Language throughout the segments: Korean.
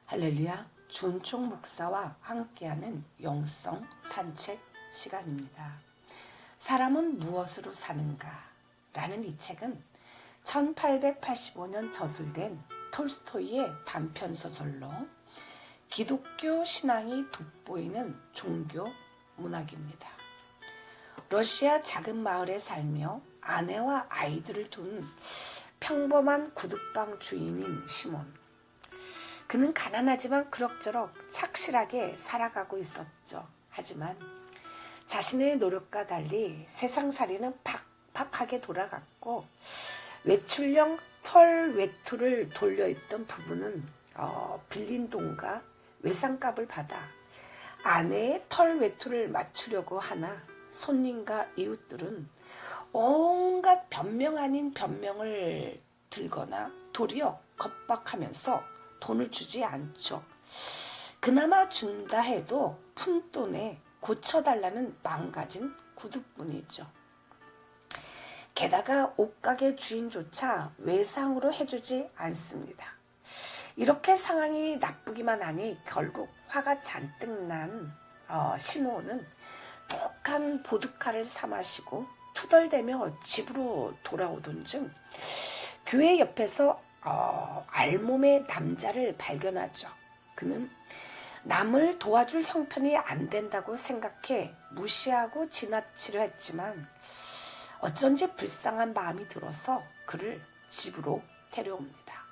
할렐루야, 존총 목사와 함께하는 영성 산책 시간입니다. 사람은 무엇으로 사는가? 라는 이 책은 1885년 저술된 톨스토이의 단편소설로 기독교 신앙이 돋보이는 종교 문학입니다. 러시아 작은 마을에 살며 아내와 아이들을 둔 평범한 구둣방 주인인 시몬. 그는 가난하지만 그럭저럭 착실하게 살아가고 있었죠. 하지만 자신의 노력과 달리 세상살이는 팍팍하게 돌아갔고 외출용 털 외투를 돌려입던 부부는 빌린 돈과 외상값을 받아 아내의 털 외투를 맞추려고 하나 손님과 이웃들은 온갖 변명 아닌 변명을 들거나 도리어 겁박하면서 돈을 주지 않죠. 그나마 준다 해도 푼돈에 고쳐달라는 망가진 구두뿐이죠. 게다가 옷가게 주인조차 외상으로 해주지 않습니다. 이렇게 상황이 나쁘기만 하니 결국 화가 잔뜩 난 시모는 독한 보드카를 사 마시고 투덜대며 집으로 돌아오던 중 교회 옆에서 알몸의 남자를 발견하죠. 그는 남을 도와줄 형편이 안 된다고 생각해 무시하고 지나치려 했지만 어쩐지 불쌍한 마음이 들어서 그를 집으로 데려옵니다.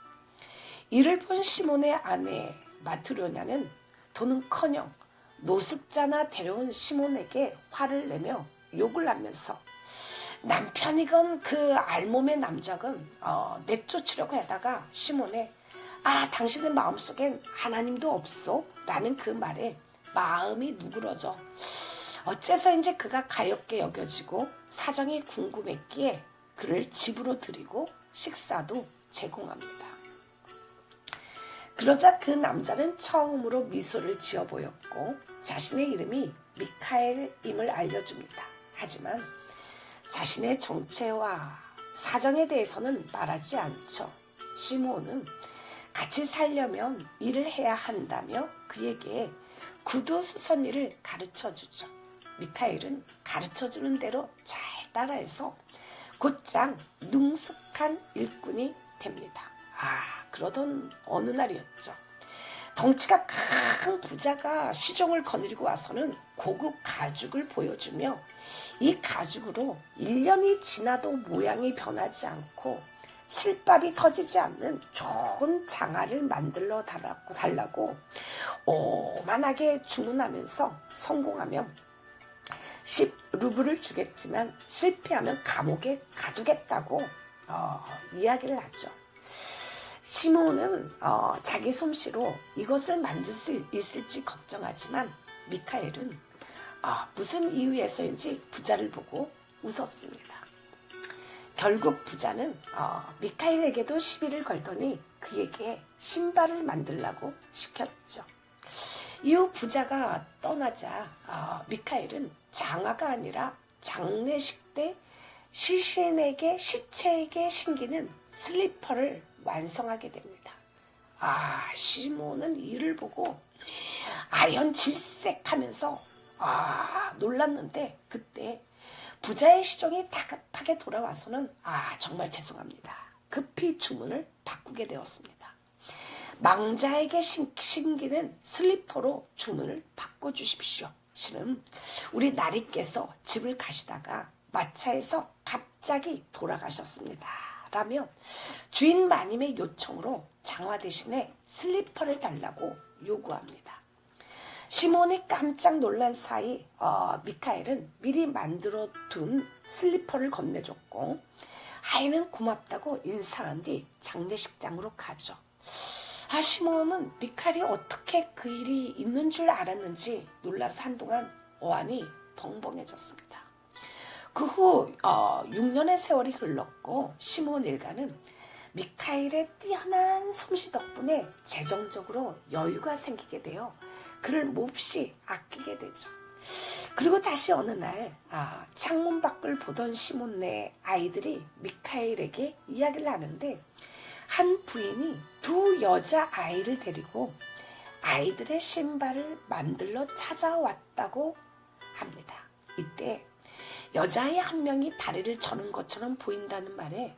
이를 본 시몬의 아내 마트료냐는 돈은커녕 노숙자나 데려온 시몬에게 화를 내며 욕을 하면서 남편이건 그 알몸의 남자건 내쫓으려고 하다가 시몬의 당신의 마음속엔 하나님도 없소? 라는 그 말에 마음이 누그러져 어째서인지 그가 가엾게 여겨지고 사정이 궁금했기에 그를 집으로 들이고 식사도 제공합니다. 그러자 그 남자는 처음으로 미소를 지어 보였고 자신의 이름이 미카엘임을 알려줍니다. 하지만 자신의 정체와 사정에 대해서는 말하지 않죠. 시몬은 같이 살려면 일을 해야 한다며 그에게 구두수선 일을 가르쳐주죠. 미카엘은 가르쳐주는 대로 잘 따라해서 곧장 능숙한 일꾼이 됩니다. 그러던 어느 날이었죠. 덩치가 큰 부자가 시종을 거느리고 와서는 고급 가죽을 보여주며 이 가죽으로 1년이 지나도 모양이 변하지 않고 실밥이 터지지 않는 좋은 장화를 만들어 달라고 오만하게 주문하면서 성공하면 10루블을 주겠지만 실패하면 감옥에 가두겠다고 이야기를 하죠. 시몬은 자기 솜씨로 이것을 만들 수 있을지 걱정하지만 미카엘은 무슨 이유에서인지 부자를 보고 웃었습니다. 결국 부자는 미카엘에게도 시비를 걸더니 그에게 신발을 만들라고 시켰죠. 이후 부자가 떠나자 미카엘은 장화가 아니라 장례식 때 시체에게 신기는 슬리퍼를 완성하게 됩니다. 시몬은 이를 보고 아연질색하면서 놀랐는데 그때 부자의 시종이 다급하게 돌아와서는 정말 죄송합니다. 급히 주문을 바꾸게 되었습니다. 망자에게 신기는 슬리퍼로 주문을 바꿔주십시오. 시는 우리 나리께서 집을 가시다가 마차에서 갑자기 돌아가셨습니다. 라며 주인 마님의 요청으로 장화 대신에 슬리퍼를 달라고 요구합니다. 시몬이 깜짝 놀란 사이 미카엘은 미리 만들어 둔 슬리퍼를 건네줬고 아이는 고맙다고 인사한 뒤 장례식장으로 가죠. 시몬은 미카엘이 어떻게 그 일이 있는 줄 알았는지 놀라서 한동안 어안이 벙벙해졌습니다. 그 후 6년의 세월이 흘렀고 시몬 일가는 미카엘의 뛰어난 솜씨 덕분에 재정적으로 여유가 생기게 되어 그를 몹시 아끼게 되죠. 그리고 다시 어느 날 창문 밖을 보던 시몬네 아이들이 미카엘에게 이야기를 하는데 한 부인이 두 여자 아이를 데리고 아이들의 신발을 만들러 찾아왔다고 합니다. 이때 여자아이 한 명이 다리를 저는 것처럼 보인다는 말에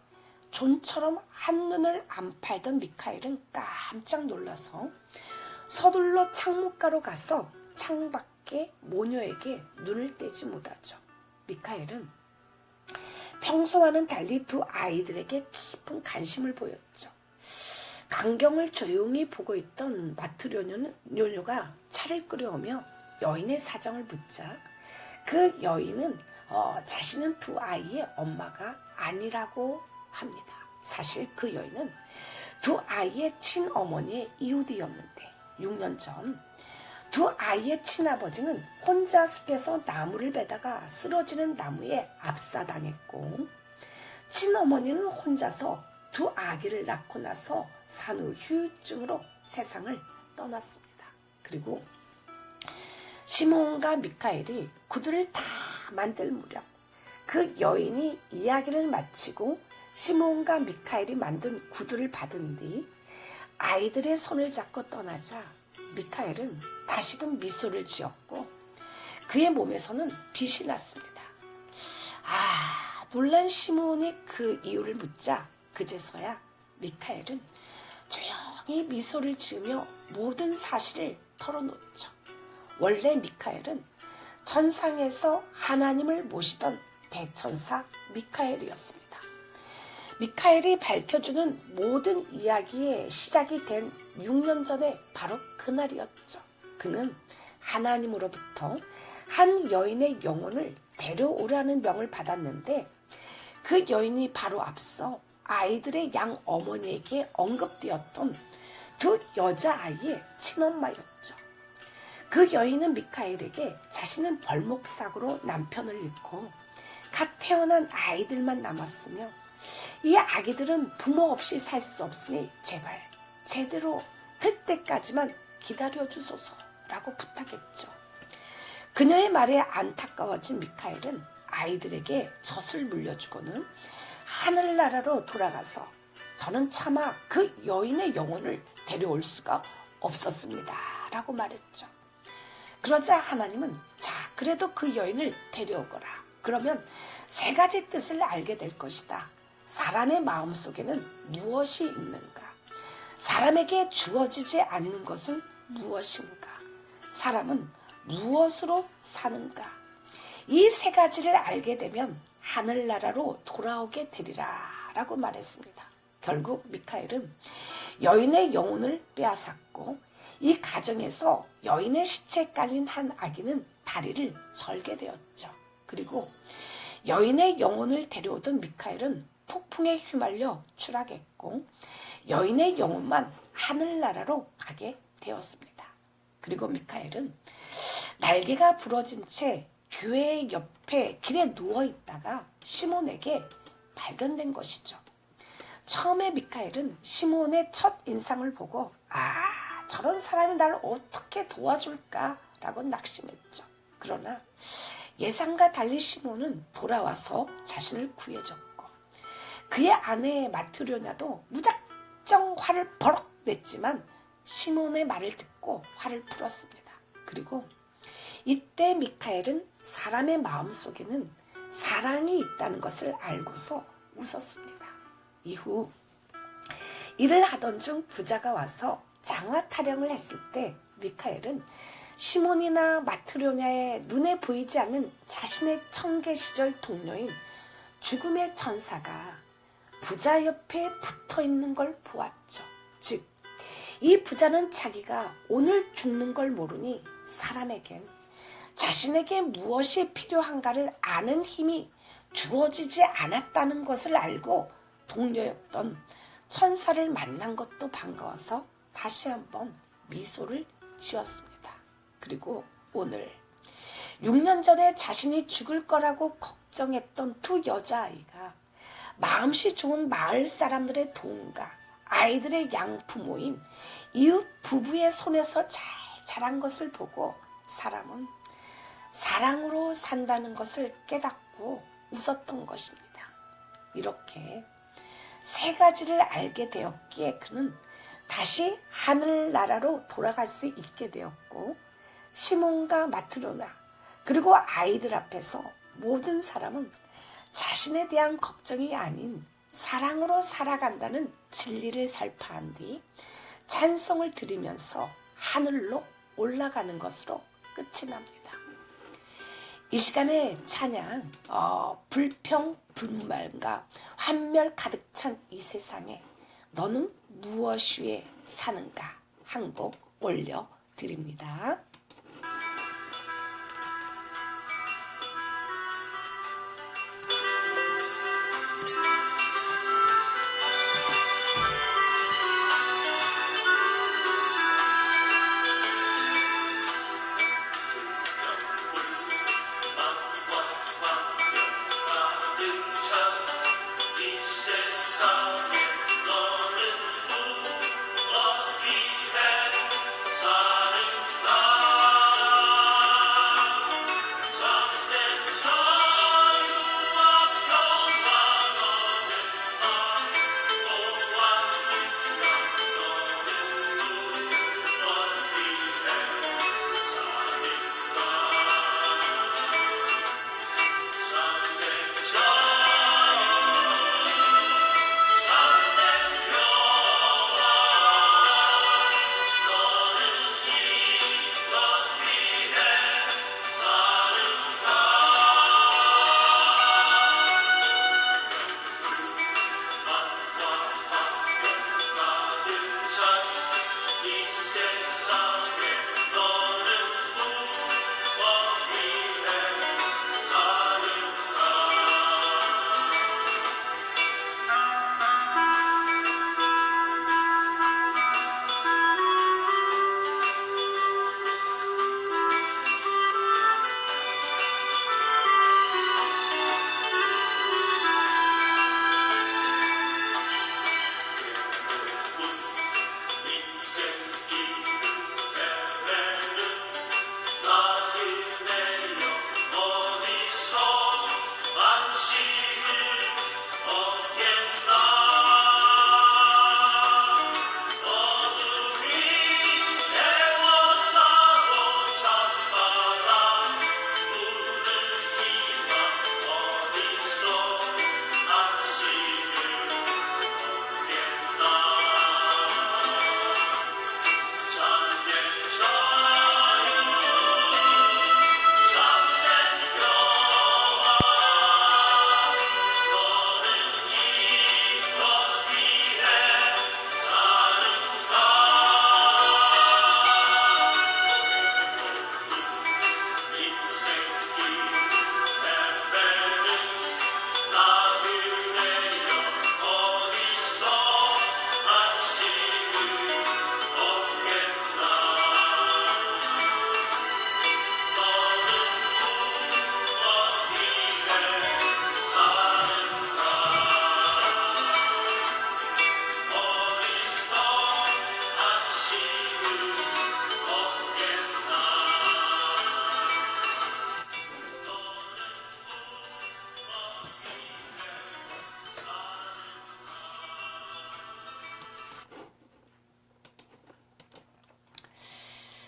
존처럼 한눈을 안 팔던 미카엘은 깜짝 놀라서 서둘러 창문가로 가서 창밖에 모녀에게 눈을 떼지 못하죠. 미카엘은 평소와는 달리 두 아이들에게 깊은 관심을 보였죠. 광경을 조용히 보고 있던 마트료뇨가 차를 끓여오며 여인의 사정을 묻자 그 여인은 자신은 두 아이의 엄마가 아니라고 합니다. 사실 그 여인은 두 아이의 친어머니의 이웃이었는데 6년 전 두 아이의 친아버지는 혼자 숲에서 나무를 베다가 쓰러지는 나무에 압사당했고 친어머니는 혼자서 두 아기를 낳고 나서 산후 후유증으로 세상을 떠났습니다. 그리고 시몬과 미카엘이 구두를 다 만들 무렵 그 여인이 이야기를 마치고 시몬과 미카엘이 만든 구두를 받은 뒤 아이들의 손을 잡고 떠나자 미카엘은 다시금 미소를 지었고 그의 몸에서는 빛이 났습니다. 놀란 시몬이 그 이유를 묻자 그제서야 미카엘은 조용히 미소를 지으며 모든 사실을 털어놓죠. 원래 미카엘은 천상에서 하나님을 모시던 대천사 미카엘이었습니다. 미카엘이 밝혀주는 모든 이야기의 시작이 된 6년 전에 바로 그날이었죠. 그는 하나님으로부터 한 여인의 영혼을 데려오라는 명을 받았는데 그 여인이 바로 앞서 아이들의 양 어머니에게 언급되었던 두 여자아이의 친엄마였죠. 그 여인은 미카엘에게 자신은 벌목사고로 남편을 잃고 갓 태어난 아이들만 남았으며 이 아기들은 부모 없이 살 수 없으니 제발 제대로 클 때까지만 기다려주소서라고 부탁했죠. 그녀의 말에 안타까워진 미카엘은 아이들에게 젖을 물려주고는 하늘나라로 돌아가서 저는 차마 그 여인의 영혼을 데려올 수가 없었습니다 라고 말했죠. 그러자 하나님은 자 그래도 그 여인을 데려오거라. 그러면 세 가지 뜻을 알게 될 것이다. 사람의 마음속에는 무엇이 있는가? 사람에게 주어지지 않는 것은 무엇인가? 사람은 무엇으로 사는가? 이 세 가지를 알게 되면 하늘나라로 돌아오게 되리라 라고 말했습니다. 결국 미카엘은 여인의 영혼을 빼앗았고 이 가정에서 여인의 시체에 깔린 한 아기는 다리를 절게 되었죠. 그리고 여인의 영혼을 데려오던 미카엘은 폭풍에 휘말려 추락했고 여인의 영혼만 하늘나라로 가게 되었습니다. 그리고 미카엘은 날개가 부러진 채 교회 옆에 길에 누워있다가 시몬에게 발견된 것이죠. 처음에 미카엘은 시몬의 첫 인상을 보고 저런 사람이 나를 어떻게 도와줄까 라고 낙심했죠. 그러나 예상과 달리 시몬은 돌아와서 자신을 구해줬고 그의 아내 마트료냐도 무작정 화를 버럭 냈지만 시몬의 말을 듣고 화를 풀었습니다. 그리고 이때 미카엘은 사람의 마음속에는 사랑이 있다는 것을 알고서 웃었습니다. 이후 일을 하던 중 부자가 와서 장화 타령을 했을 때 미카엘은 시몬이나 마트료냐의 눈에 보이지 않는 자신의 청계 시절 동료인 죽음의 천사가 부자 옆에 붙어 있는 걸 보았죠. 즉, 이 부자는 자기가 오늘 죽는 걸 모르니 사람에겐 자신에게 무엇이 필요한가를 아는 힘이 주어지지 않았다는 것을 알고 동료였던 천사를 만난 것도 반가워서 다시 한번 미소를 지었습니다. 그리고 오늘 6년 전에 자신이 죽을 거라고 걱정했던 두 여자아이가 마음씨 좋은 마을 사람들의 도움과 아이들의 양부모인 이웃 부부의 손에서 잘 자란 것을 보고 사람은 사랑으로 산다는 것을 깨닫고 웃었던 것입니다. 이렇게 세 가지를 알게 되었기에 그는 다시 하늘나라로 돌아갈 수 있게 되었고, 시몬과 마트로나 그리고 아이들 앞에서 모든 사람은 자신에 대한 걱정이 아닌 사랑으로 살아간다는 진리를 설파한 뒤 찬송을 드리면서 하늘로 올라가는 것으로 끝이 납니다. 이 시간에 찬양, 불평, 불만과 환멸 가득 찬 이 세상에 너는 무엇 위에 사는가 한 곡 올려드립니다.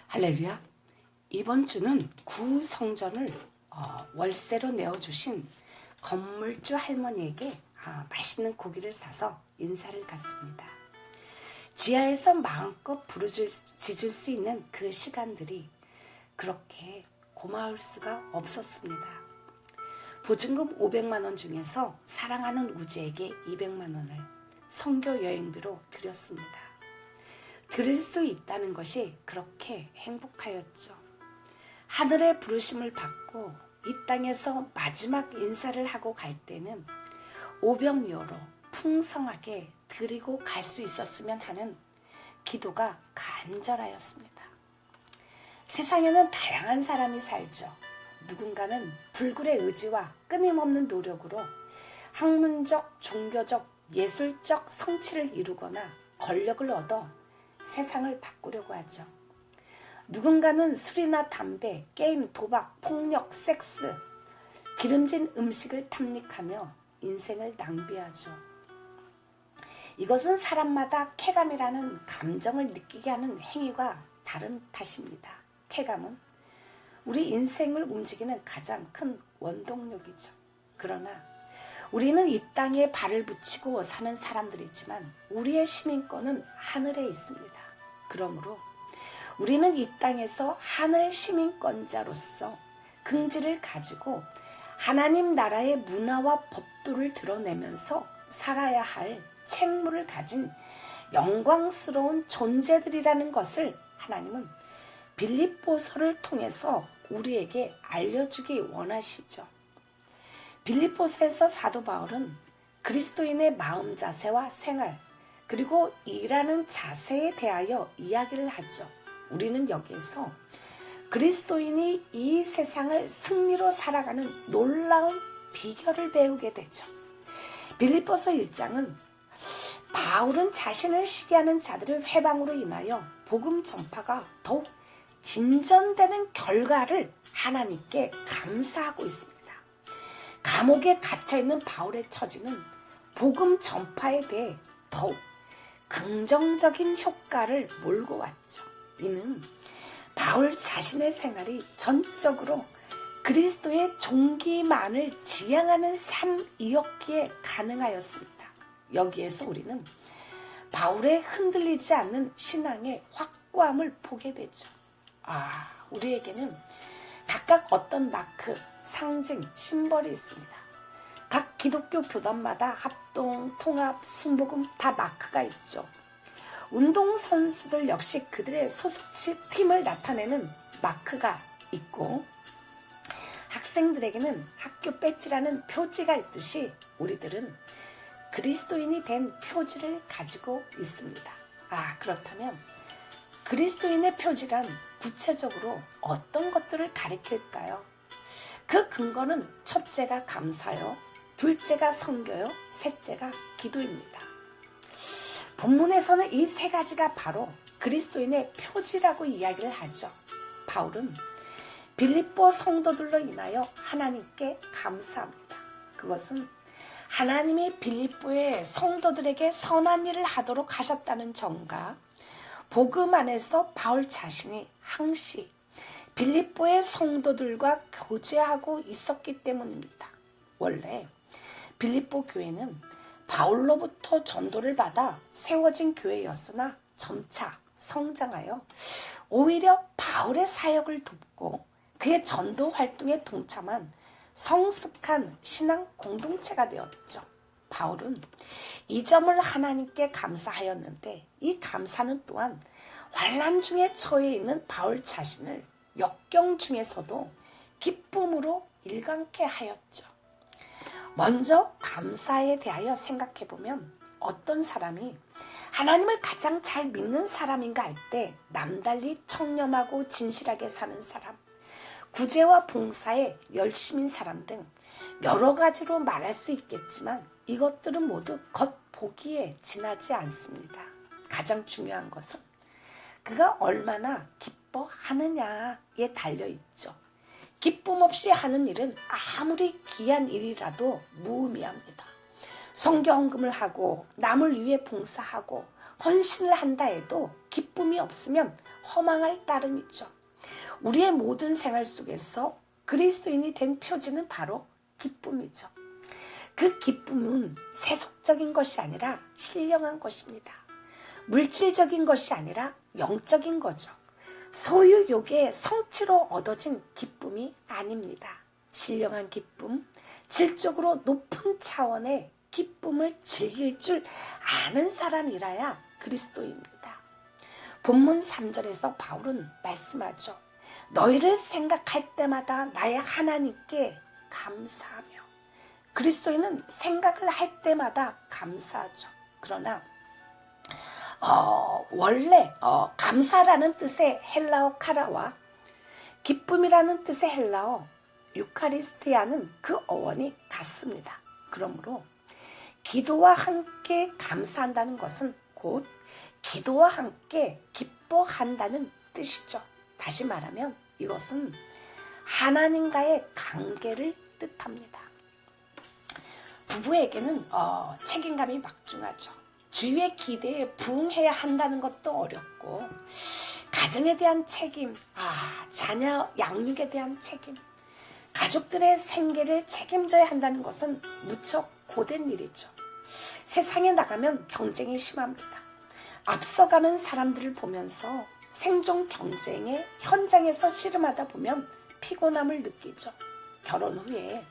할렐루야. 이번 주는 구성전을 월세로 내어주신 건물주 할머니에게 맛있는 고기를 사서 인사를 갔습니다. 지하에서 마음껏 부르짖을 수 있는 그 시간들이 그렇게 고마울 수가 없었습니다. 보증금 500만 원 중에서 사랑하는 우지에게 200만 원을 선교 여행비로 드렸습니다. 들을 수 있다는 것이 그렇게 행복하였죠. 하늘의 부르심을 받고 이 땅에서 마지막 인사를 하고 갈 때는 오병이어로 풍성하게 드리고 갈 수 있었으면 하는 기도가 간절하였습니다. 세상에는 다양한 사람이 살죠. 누군가는 불굴의 의지와 끊임없는 노력으로 학문적, 종교적, 예술적 성취를 이루거나 권력을 얻어 세상을 바꾸려고 하죠. 누군가는 술이나 담배, 게임, 도박, 폭력, 섹스, 기름진 음식을 탐닉하며 인생을 낭비하죠. 이것은 사람마다 쾌감이라는 감정을 느끼게 하는 행위가 다른 탓입니다. 쾌감은 우리 인생을 움직이는 가장 큰 원동력이죠. 그러나 우리는 이 땅에 발을 붙이고 사는 사람들이지만 우리의 시민권은 하늘에 있습니다. 그러므로 우리는 이 땅에서 하늘 시민권자로서 긍지를 가지고 하나님 나라의 문화와 법도를 드러내면서 살아야 할 책무를 가진 영광스러운 존재들이라는 것을 하나님은 빌립보서를 통해서 우리에게 알려주기 원하시죠. 빌립보서에서 사도 바울은 그리스도인의 마음 자세와 생활 그리고 일하는 자세에 대하여 이야기를 하죠. 우리는 여기에서 그리스도인이 이 세상을 승리로 살아가는 놀라운 비결을 배우게 되죠. 빌립보서 1장은 바울은 자신을 시기하는 자들의 회방으로 인하여 복음 전파가 더욱 진전되는 결과를 하나님께 감사하고 있습니다. 감옥에 갇혀있는 바울의 처지는 복음 전파에 대해 더욱 긍정적인 효과를 몰고 왔죠. 이는 바울 자신의 생활이 전적으로 그리스도의 종기만을 지향하는 삶이었기에 가능하였습니다. 여기에서 우리는 바울의 흔들리지 않는 신앙의 확고함을 보게 되죠. 우리에게는 각각 어떤 마크, 상징, 심벌이 있습니다. 각 기독교 교단마다 합동, 통합, 순복음 다 마크가 있죠. 운동선수들 역시 그들의 소속지 팀을 나타내는 마크가 있고 학생들에게는 학교 배지라는 표지가 있듯이 우리들은 그리스도인이 된 표지를 가지고 있습니다. 그렇다면 그리스도인의 표지란 구체적으로 어떤 것들을 가리킬까요? 그 근거는 첫째가 감사요, 둘째가 선교요, 셋째가 기도입니다. 본문에서는 이 세 가지가 바로 그리스도인의 표지라고 이야기를 하죠. 바울은 빌립보 성도들로 인하여 하나님께 감사합니다. 그것은 하나님이 빌립보의 성도들에게 선한 일을 하도록 하셨다는 점과 복음 안에서 바울 자신이 항시 빌립보의 성도들과 교제하고 있었기 때문입니다. 원래 빌립보 교회는 바울로부터 전도를 받아 세워진 교회였으나 점차 성장하여 오히려 바울의 사역을 돕고 그의 전도 활동에 동참한 성숙한 신앙 공동체가 되었죠. 바울은 이 점을 하나님께 감사하였는데 이 감사는 또한 환난 중에 처해 있는 바울 자신을 역경 중에서도 기쁨으로 일관케 하였죠. 먼저 감사에 대하여 생각해보면 어떤 사람이 하나님을 가장 잘 믿는 사람인가 할 때 남달리 청렴하고 진실하게 사는 사람, 구제와 봉사에 열심인 사람 등 여러 가지로 말할 수 있겠지만 이것들은 모두 겉보기에 지나지 않습니다. 가장 중요한 것은 그가 얼마나 기뻐하느냐에 달려있죠. 기쁨 없이 하는 일은 아무리 귀한 일이라도 무의미합니다. 성경헌금을 하고 남을 위해 봉사하고 헌신을 한다 해도 기쁨이 없으면 허망할 따름이죠. 우리의 모든 생활 속에서 그리스도인이 된 표지는 바로 기쁨이죠. 그 기쁨은 세속적인 것이 아니라 신령한 것입니다. 물질적인 것이 아니라 영적인 거죠. 소유욕의 성취로 얻어진 기쁨이 아닙니다. 신령한 기쁨, 질적으로 높은 차원의 기쁨을 즐길 줄 아는 사람이라야 그리스도입니다. 본문 3절에서 바울은 말씀하죠. 너희를 생각할 때마다 나의 하나님께 감사하며. 그리스도인은 생각을 할 때마다 감사하죠. 그러나 원래 감사라는 뜻의 헬라어 카라와 기쁨이라는 뜻의 헬라어 유카리스티아는 그 어원이 같습니다. 그러므로 기도와 함께 감사한다는 것은 곧 기도와 함께 기뻐한다는 뜻이죠. 다시 말하면 이것은 하나님과의 관계를 뜻합니다. 부부에게는 책임감이 막중하죠. 주위의 기대에 부응해야 한다는 것도 어렵고, 가정에 대한 책임, 자녀 양육에 대한 책임, 가족들의 생계를 책임져야 한다는 것은 무척 고된 일이죠. 세상에 나가면 경쟁이 심합니다. 앞서가는 사람들을 보면서 생존 경쟁의 현장에서 씨름하다 보면 피곤함을 느끼죠. 결혼 후에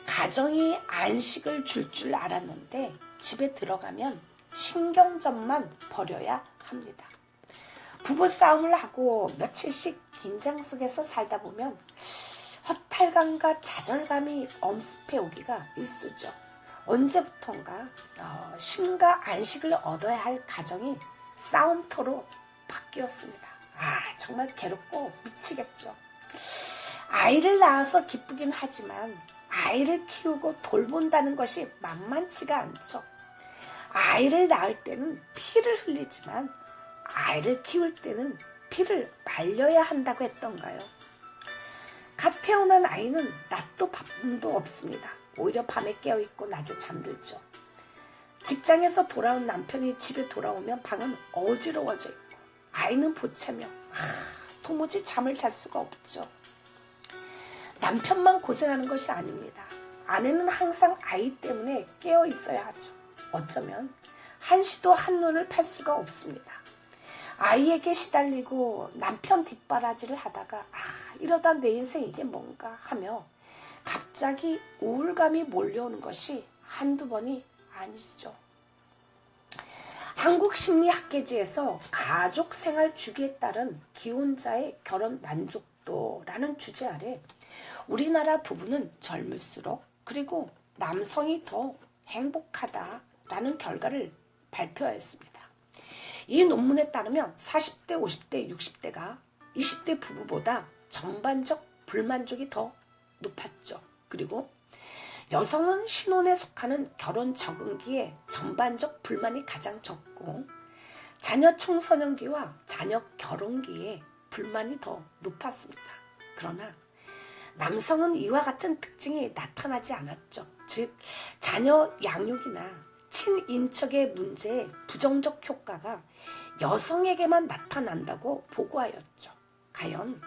가정이 안식을 줄 알았는데 집에 들어가면 신경전만 벌여야 합니다. 부부싸움을 하고 며칠씩 긴장 속에서 살다 보면 허탈감과 좌절감이 엄습해 오기가 일쑤죠. 언제부턴가 쉼과 안식을 얻어야 할 가정이 싸움터로 바뀌었습니다. 정말 괴롭고 미치겠죠. 아이를 낳아서 기쁘긴 하지만 아이를 키우고 돌본다는 것이 만만치가 않죠. 아이를 낳을 때는 피를 흘리지만 아이를 키울 때는 피를 말려야 한다고 했던가요? 갓 태어난 아이는 낮도 밤도 없습니다. 오히려 밤에 깨어있고 낮에 잠들죠. 직장에서 돌아온 남편이 집에 돌아오면 방은 어지러워져 있고 아이는 보채며 도무지 잠을 잘 수가 없죠. 남편만 고생하는 것이 아닙니다. 아내는 항상 아이 때문에 깨어 있어야 하죠. 어쩌면 한시도 한눈을 팔 수가 없습니다. 아이에게 시달리고 남편 뒷바라지를 하다가 이러다 내 인생 이게 뭔가 하며 갑자기 우울감이 몰려오는 것이 한두 번이 아니죠. 한국심리학계지에서 가족생활 주기에 따른 기혼자의 결혼 만족도라는 주제 아래 우리나라 부부는 젊을수록 그리고 남성이 더 행복하다라는 결과를 발표하였습니다. 이 논문에 따르면 40대, 50대, 60대가 20대 부부보다 전반적 불만족이 더 높았죠. 그리고 여성은 신혼에 속하는 결혼 적응기에 전반적 불만이 가장 적고 자녀 청소년기와 자녀 결혼기에 불만이 더 높았습니다. 그러나 남성은 이와 같은 특징이 나타나지 않았죠. 즉 자녀 양육이나 친인척의 문제에 부정적 효과가 여성에게만 나타난다고 보고하였죠. 과연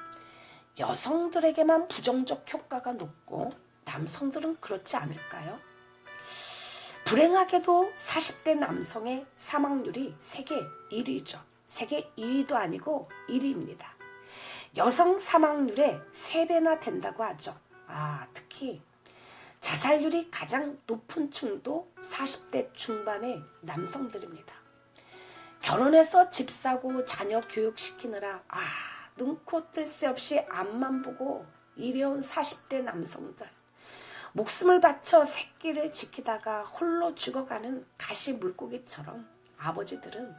여성들에게만 부정적 효과가 높고 남성들은 그렇지 않을까요? 불행하게도 40대 남성의 사망률이 세계 1위죠. 세계 2위도 아니고 1위입니다. 여성 사망률의 3배나 된다고 하죠. 특히 자살률이 가장 높은 층도 40대 중반의 남성들입니다. 결혼해서 집 사고 자녀 교육시키느라 눈코 뜰 새 없이 앞만 보고 일해온 40대 남성들, 목숨을 바쳐 새끼를 지키다가 홀로 죽어가는 가시 물고기처럼 아버지들은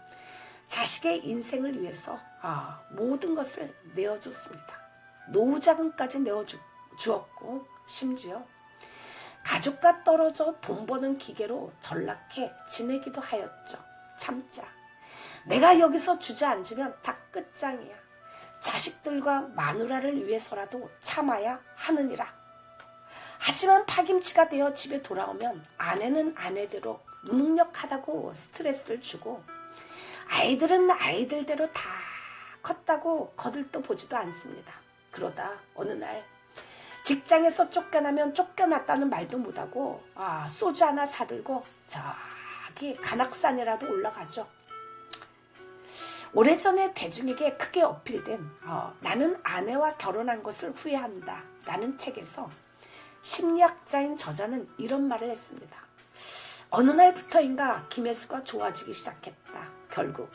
자식의 인생을 위해서 모든 것을 내어줬습니다. 노후자금까지 내어주었고 심지어 가족과 떨어져 돈 버는 기계로 전락해 지내기도 하였죠. 참자. 내가 여기서 주저앉으면 다 끝장이야. 자식들과 마누라를 위해서라도 참아야 하느니라. 하지만 파김치가 되어 집에 돌아오면 아내는 아내대로 무능력하다고 스트레스를 주고 아이들은 아이들대로 다 컸다고 거들떠 보지도 않습니다. 그러다 어느 날 직장에서 쫓겨나면 쫓겨났다는 말도 못하고 소주 하나 사들고 저기 관악산이라도 올라가죠. 오래전에 대중에게 크게 어필된 나는 아내와 결혼한 것을 후회한다 라는 책에서 심리학자인 저자는 이런 말을 했습니다. 어느 날부터인가 김혜수가 좋아지기 시작했다. 결국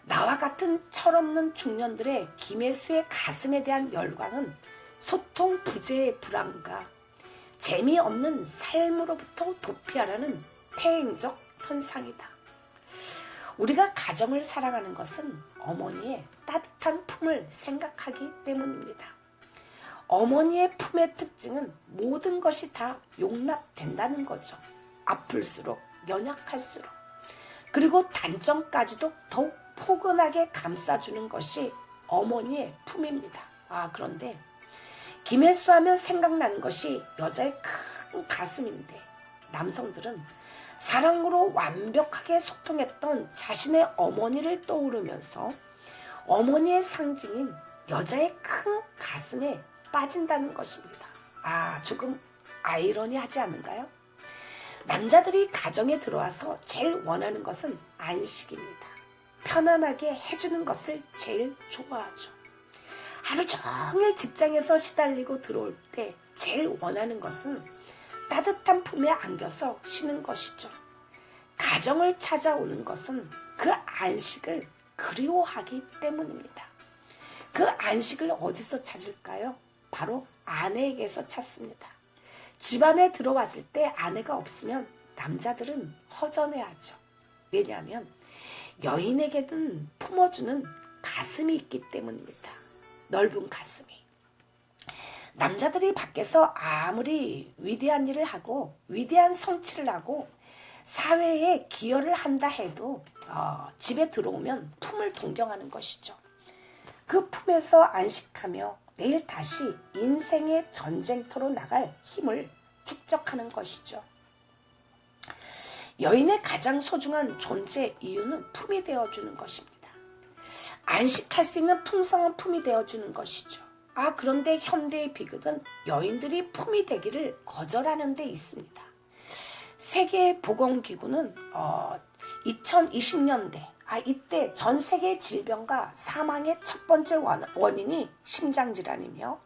나와 같은 철없는 중년들의 김혜수의 가슴에 대한 열광은 소통 부재의 불안과 재미없는 삶으로부터 도피하라는 태행적 현상이다. 우리가 가정을 사랑하는 것은 어머니의 따뜻한 품을 생각하기 때문입니다. 어머니의 품의 특징은 모든 것이 다 용납된다는 거죠. 아플수록 연약할수록 그리고 단점까지도 더욱 포근하게 감싸주는 것이 어머니의 품입니다. 그런데 김혜수 하면 생각나는 것이 여자의 큰 가슴인데 남성들은 사랑으로 완벽하게 소통했던 자신의 어머니를 떠오르면서 어머니의 상징인 여자의 큰 가슴에 빠진다는 것입니다. 조금 아이러니하지 않은가요? 남자들이 가정에 들어와서 제일 원하는 것은 안식입니다. 편안하게 해주는 것을 제일 좋아하죠. 하루 종일 직장에서 시달리고 들어올 때 제일 원하는 것은 따뜻한 품에 안겨서 쉬는 것이죠. 가정을 찾아오는 것은 그 안식을 그리워하기 때문입니다. 그 안식을 어디서 찾을까요? 바로 아내에게서 찾습니다. 집안에 들어왔을 때 아내가 없으면 남자들은 허전해하죠. 왜냐하면 여인에게는 품어주는 가슴이 있기 때문입니다. 넓은 가슴이. 남자들이 밖에서 아무리 위대한 일을 하고 위대한 성취를 하고 사회에 기여를 한다 해도 집에 들어오면 품을 동경하는 것이죠. 그 품에서 안식하며 내일 다시 인생의 전쟁터로 나갈 힘을 축적하는 것이죠. 여인의 가장 소중한 존재 이유는 품이 되어주는 것입니다. 안식할 수 있는 풍성한 품이 되어주는 것이죠. 그런데 현대의 비극은 여인들이 품이 되기를 거절하는 데 있습니다. 세계보건기구는 2020년대 이때 전 세계 질병과 사망의 첫 번째 원인이 심장질환이며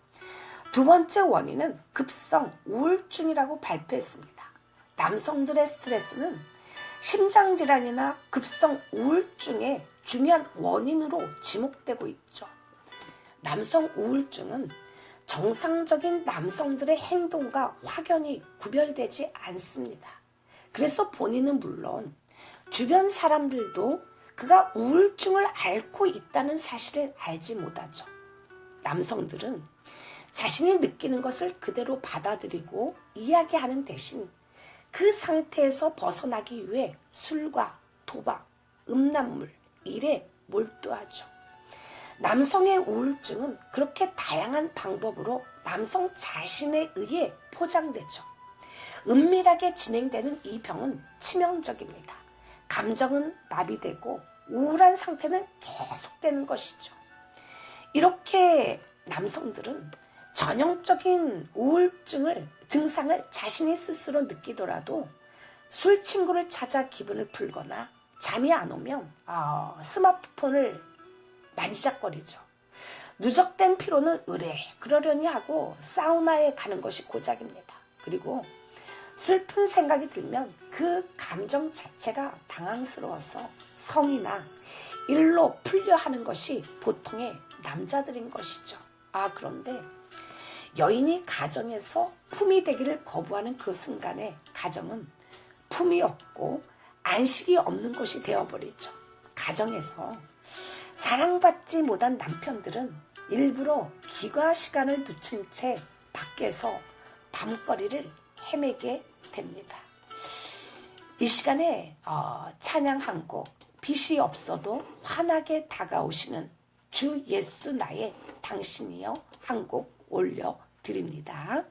두 번째 원인은 급성 우울증이라고 발표했습니다. 남성들의 스트레스는 심장질환이나 급성 우울증의 중요한 원인으로 지목되고 있죠. 남성 우울증은 정상적인 남성들의 행동과 확연히 구별되지 않습니다. 그래서 본인은 물론 주변 사람들도 그가 우울증을 앓고 있다는 사실을 알지 못하죠. 남성들은 자신이 느끼는 것을 그대로 받아들이고 이야기하는 대신 그 상태에서 벗어나기 위해 술과 도박, 음란물, 일에 몰두하죠. 남성의 우울증은 그렇게 다양한 방법으로 남성 자신에 의해 포장되죠. 은밀하게 진행되는 이 병은 치명적입니다. 감정은 마비되고 우울한 상태는 계속되는 것이죠. 이렇게 남성들은 전형적인 우울증을 증상을 자신이 스스로 느끼더라도 술 친구를 찾아 기분을 풀거나 잠이 안 오면 스마트폰을 만지작거리죠. 누적된 피로는 그러려니 하고 사우나에 가는 것이 고작입니다. 그리고 슬픈 생각이 들면 그 감정 자체가 당황스러워서 성이나 일로 풀려 하는 것이 보통의 남자들인 것이죠. 그런데 여인이 가정에서 품이 되기를 거부하는 그 순간에 가정은 품이 없고 안식이 없는 곳이 되어버리죠. 가정에서 사랑받지 못한 남편들은 일부러 기과 시간을 늦춘 채 밖에서 밤거리를 헤매게 됩니다. 이 시간에 찬양 한 곡, 빛이 없어도 환하게 다가오시는 주 예수 나의 당신이여 한 곡 올려드립니다.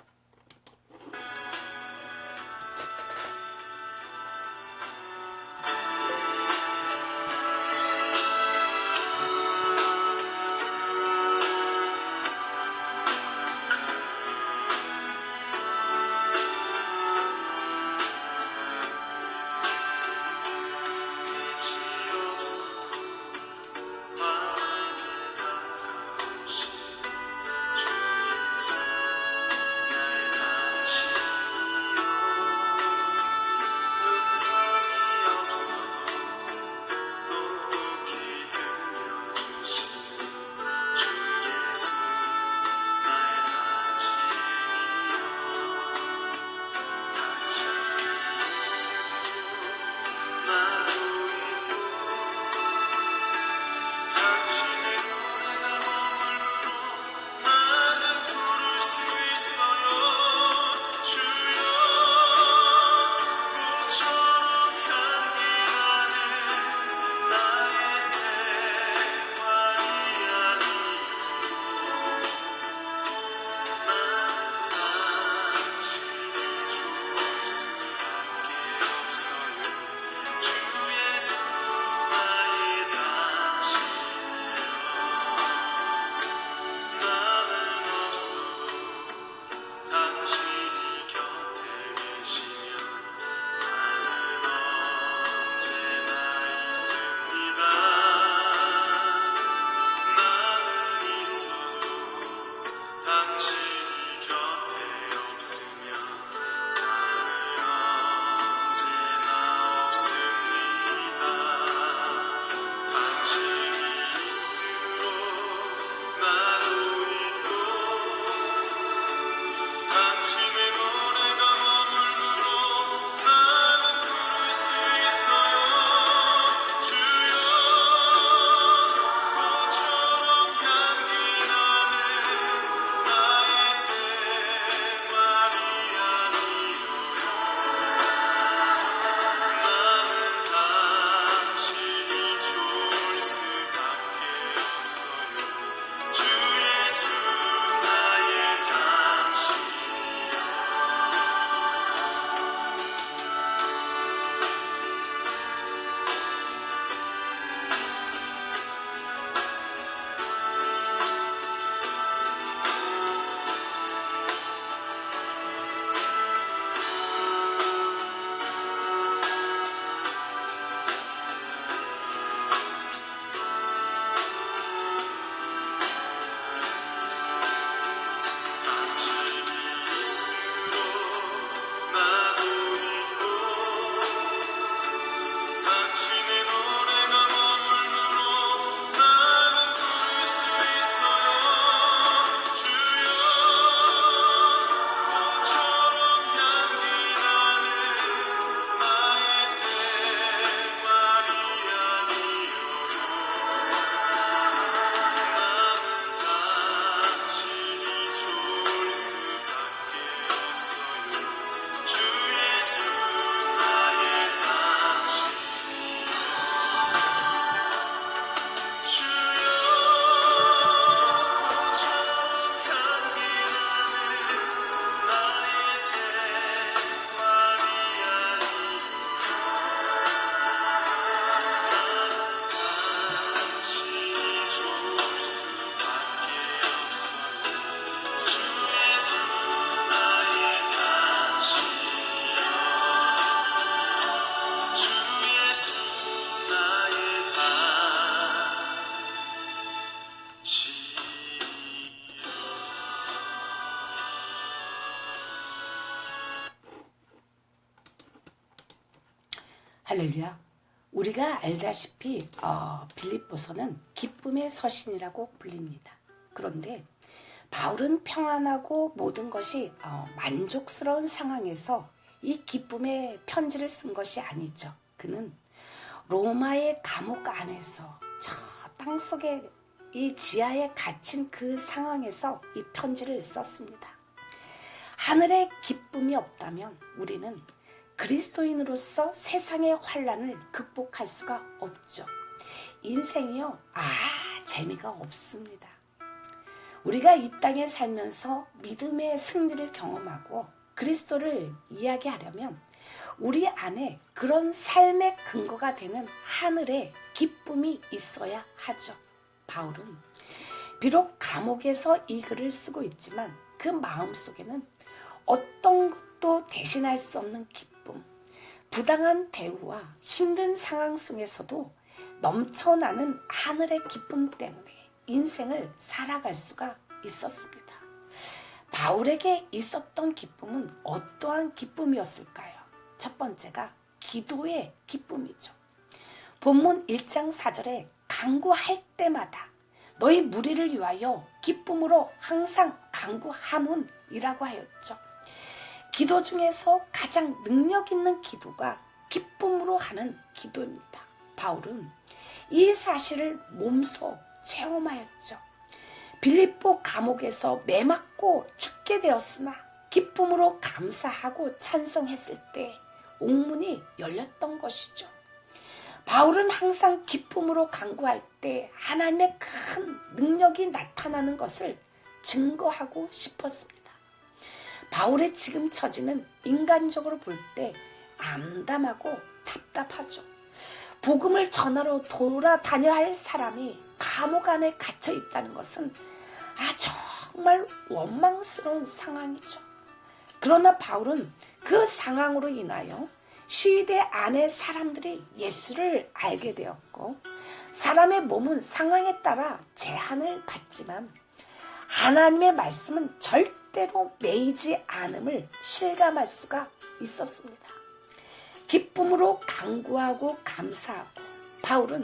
할렐루야. 우리가 알다시피 빌립보서는 기쁨의 서신이라고 불립니다. 그런데 바울은 평안하고 모든 것이 만족스러운 상황에서 이 기쁨의 편지를 쓴 것이 아니죠. 그는 로마의 감옥 안에서 저 땅속에 이 지하에 갇힌 그 상황에서 이 편지를 썼습니다. 하늘에 기쁨이 없다면 우리는 그리스도인으로서 세상의 환난을 극복할 수가 없죠. 인생이요, 재미가 없습니다. 우리가 이 땅에 살면서 믿음의 승리를 경험하고 그리스도를 이야기하려면 우리 안에 그런 삶의 근거가 되는 하늘의 기쁨이 있어야 하죠. 바울은 비록 감옥에서 이 글을 쓰고 있지만 그 마음속에는 어떤 것도 대신할 수 없는 기쁨, 부당한 대우와 힘든 상황 속에서도 넘쳐나는 하늘의 기쁨 때문에 인생을 살아갈 수가 있었습니다. 바울에게 있었던 기쁨은 어떠한 기쁨이었을까요? 첫 번째가 기도의 기쁨이죠. 본문 1장 4절에 간구할 때마다 너희 무리를 위하여 기쁨으로 항상 간구하문이라고 하였죠. 기도 중에서 가장 능력 있는 기도가 기쁨으로 하는 기도입니다. 바울은 이 사실을 몸소 체험하였죠. 빌립보 감옥에서 매맞고 죽게 되었으나 기쁨으로 감사하고 찬송했을 때 옥문이 열렸던 것이죠. 바울은 항상 기쁨으로 간구할 때 하나님의 큰 능력이 나타나는 것을 증거하고 싶었습니다. 바울의 지금 처지는 인간적으로 볼 때 암담하고 답답하죠. 복음을 전하러 돌아다녀야 할 사람이 감옥 안에 갇혀 있다는 것은 정말 원망스러운 상황이죠. 그러나 바울은 그 상황으로 인하여 시위대 안의 사람들이 예수를 알게 되었고 사람의 몸은 상황에 따라 제한을 받지만 하나님의 말씀은 절대로 매이지 않음을 실감할 수가 있었습니다. 기쁨으로 간구하고 감사하고 바울은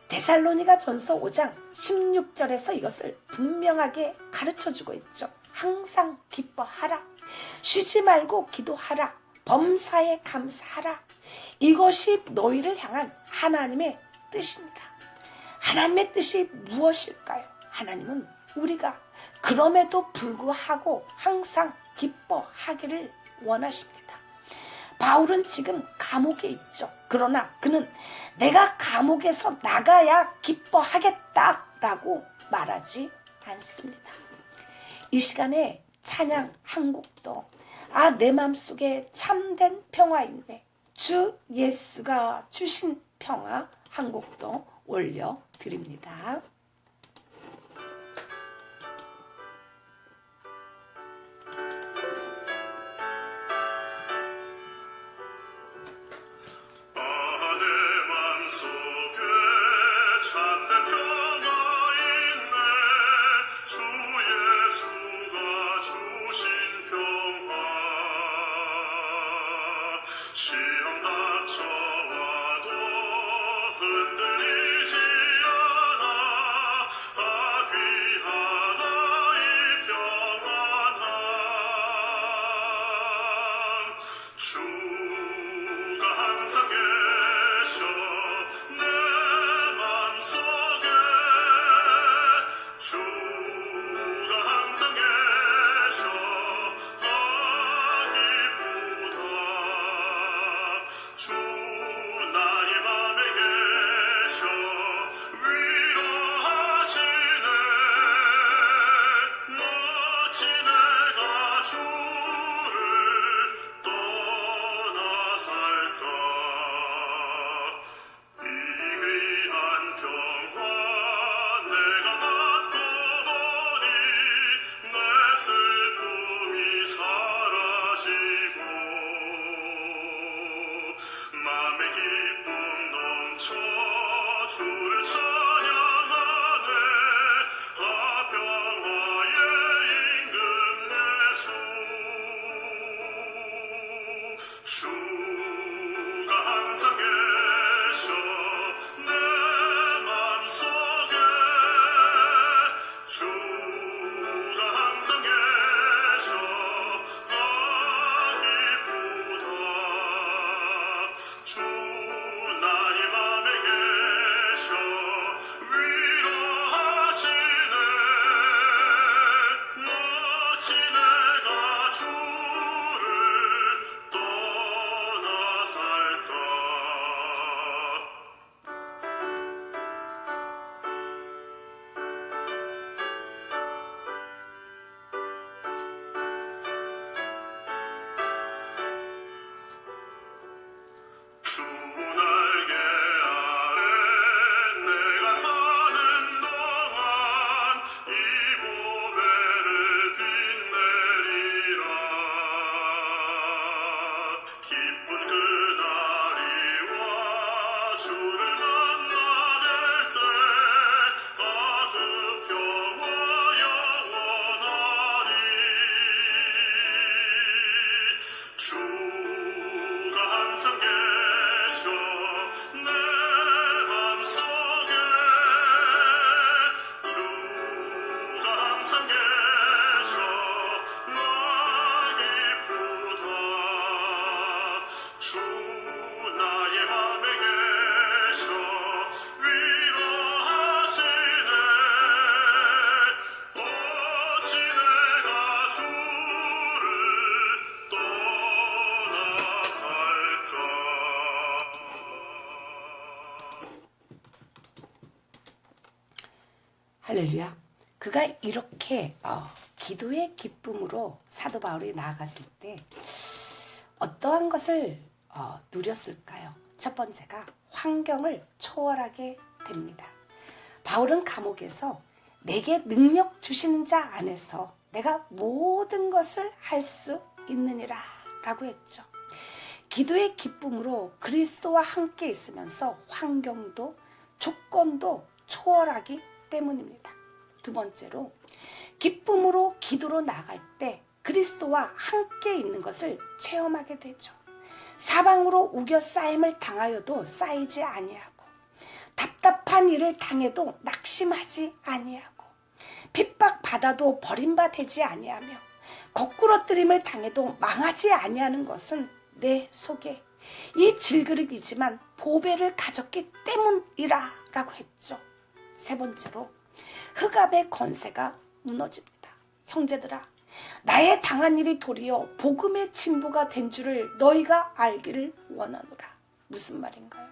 데살로니가 전서 5장 16절에서 이것을 분명하게 가르쳐주고 있죠. 항상 기뻐하라. 쉬지 말고 기도하라. 범사에 감사하라. 이것이 너희를 향한 하나님의 뜻입니다. 하나님의 뜻이 무엇일까요? 하나님은 우리가 그럼에도 불구하고 항상 기뻐하기를 원하십니다. 바울은 지금 감옥에 있죠. 그러나 그는 내가 감옥에서 나가야 기뻐하겠다라고 말하지 않습니다. 이 시간에 찬양 한 곡도 내 마음속에 참된 평화 있네. 주 예수가 주신 평화 한 곡도 올려드립니다. 시험 닥쳐와도 흔들리지 않아. 귀하다 이 평안함. 주가 항상 계셔 내 맘속에. 주가 항상 계셔 주 나의 맘에 계셔 위로하시네. 어찌 내가 주를 떠나 살까. 이 귀한 평화 내가 받고 보니 내 슬픔이 사라지고 맘의 기쁨 넘쳐 주를 찬양하네. 평화의 임금 예수. 주가 항상 그가 이렇게 기도의 기쁨으로 사도 바울이 나아갔을 때 어떠한 것을 누렸을까요? 첫 번째가 환경을 초월하게 됩니다. 바울은 감옥에서 내게 능력 주시는 자 안에서 내가 모든 것을 할 수 있느니라 라고 했죠. 기도의 기쁨으로 그리스도와 함께 있으면서 환경도 조건도 초월하기 때문입니다. 두 번째로 기쁨으로 기도로 나갈 때 그리스도와 함께 있는 것을 체험하게 되죠. 사방으로 우겨 쌓임을 당하여도 쌓이지 아니하고 답답한 일을 당해도 낙심하지 아니하고 핍박받아도 버림받지 아니하며 거꾸러뜨림을 당해도 망하지 아니하는 것은 내 속에 이 질그릇이지만 보배를 가졌기 때문이라 라고 했죠. 세 번째로 흑암의 권세가 무너집니다. 형제들아, 나의 당한 일이 도리어 복음의 진보가 된 줄을 너희가 알기를 원하노라. 무슨 말인가요?